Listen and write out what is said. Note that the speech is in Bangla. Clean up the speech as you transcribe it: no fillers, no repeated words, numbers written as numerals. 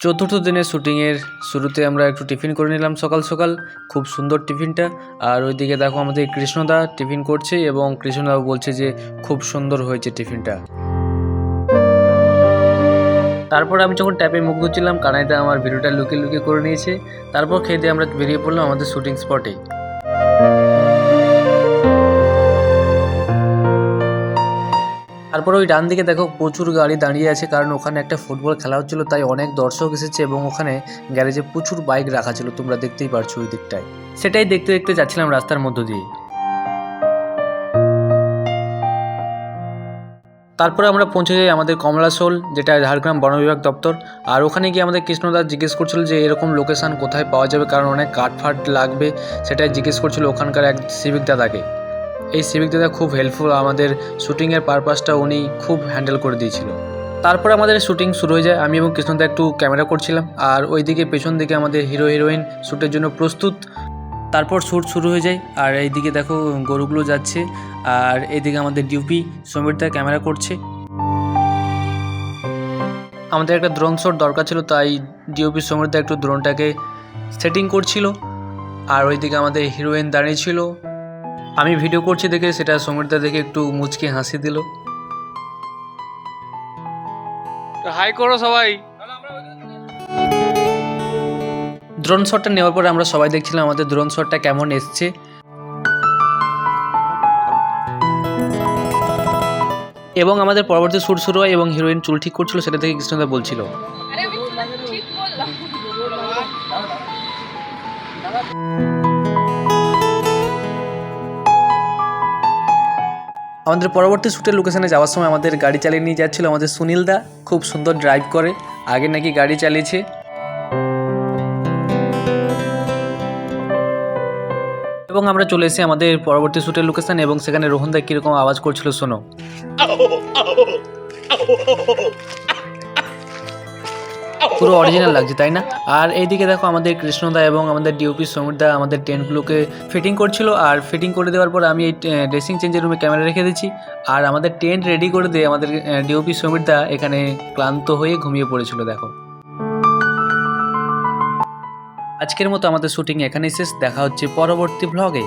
চতুর্থ দিনের শুটিংয়ের শুরুতে আমরা একটু টিফিন করে নিলাম সকাল সকাল। খুব সুন্দর টিফিনটা। আর ওইদিকে দেখো আমাদের কৃষ্ণদা টিফিন করছে এবং কৃষ্ণদা বলছে যে খুব সুন্দর হয়েছে টিফিনটা। তারপর আমি যখন ট্যাপে মুখ ধুচ্ছিলাম, কানাইদা আমার ভিডিওটা লুকিয়ে লুকিয়ে করে নিয়েছে। তারপর খেয়ে দিয়ে আমরা বেরিয়ে পড়লাম আমাদের শুটিং স্পটে। তারপর ওই ডান দিকে দেখো প্রচুর গাড়ি দাঁড়িয়ে আছে, কারণ ওখানে একটা ফুটবল খেলা হচ্ছিল, তাই অনেক দর্শক এসেছে এবং ওখানে গ্যারেজে প্রচুর বাইক রাখা ছিল, তোমরা দেখতেই পারছো ওই দিকটায়। সেটাই দেখতে দেখতে যাচ্ছিলাম রাস্তার মধ্য দিয়ে। তারপরে আমরা পৌঁছে যাই আমাদের কমলাশোল, যেটা ঝাড়গ্রাম বন বিভাগ দপ্তর। আর ওখানে গিয়ে আমাদের কৃষ্ণদা জিজ্ঞেস করছিল যে এরকম লোকেশান কোথায় পাওয়া যাবে, কারণ অনেক কাঠ ফাট লাগবে, সেটাই জিজ্ঞেস করছিল ওখানকার এক সিভিক দাদাকে। এই সিভিক দাদা খুব হেল্পফুল, আমাদের শ্যুটিংয়ের পারপাসটা উনি খুব হ্যান্ডেল করে দিয়েছিল। তারপর আমাদের শ্যুটিং শুরু হয়ে যায়। আমি এবং কৃষ্ণদা একটু ক্যামেরা করছিলাম, আর ওইদিকে পেছন দিকে আমাদের হিরো হিরোইন শ্যুটের জন্য প্রস্তুত। তারপর শ্যুট শুরু হয়ে যায়। আর এইদিকে দেখো গরুগুলো যাচ্ছে, আর এইদিকে আমাদের ডিউপি সমীরদা ক্যামেরা করছে। আমাদের একটা ড্রোন শট দরকার ছিল, তাই ডিওপি সমীরদা একটু ড্রোনটাকে সেটিং করছিল। আর ওইদিকে আমাদের হিরোইন দাঁড়িয়ে ছিল। আমি ভিডিও করছি দেখে সেটা সমীরদা দেখে একটু মুচকি হাসি দিল। হাই করো সবাই। ড্রোন শটটা নেওয়ার পরে আমরা সবাই দেখছিলাম আমাদের ড্রোন শটটা কেমন এসছে। এবং আমাদের পরবর্তী শ্যুট শুরু হয় এবং হিরোইন চুল ঠিক করছিল, সেটা থেকে কৃষ্ণদা বলছিল আমাদের পরবর্তী শ্যুটের লোকেশনে যাওয়ার সময় আমাদের গাড়ি চালিয়ে নিয়ে যাচ্ছিল আমাদের সুনীলদা। খুব সুন্দর ড্রাইভ করে, আগে নাকি গাড়ি চালিয়েছে। এবং আমরা চলে এসেছি আমাদের পরবর্তী শ্যুটের লোকেশন, এবং সেখানে রোহনদা কীরকম আওয়াজ করছিল শোনো। পুরো অরিজিনাল লাগছে, তাই না? আর এইদিকে দেখো আমাদের কৃষ্ণদা এবং আমাদের ডিওপি সমীরদা আমাদের টেন্টগুলোকে ফিটিং করছিল। আর ফিটিং করে দেওয়ার পর আমি এই ড্রেসিং চেঞ্জের রুমে ক্যামেরা রেখে দিচ্ছি। আর আমাদের টেন্ট রেডি করে দিয়ে আমাদের ডিওপি সমীরদা এখানে ক্লান্ত হয়ে ঘুমিয়ে পড়েছিল। দেখো, আজকের মতো আমাদের শুটিং এখানেই শেষ। দেখা হচ্ছে পরবর্তী ব্লগে।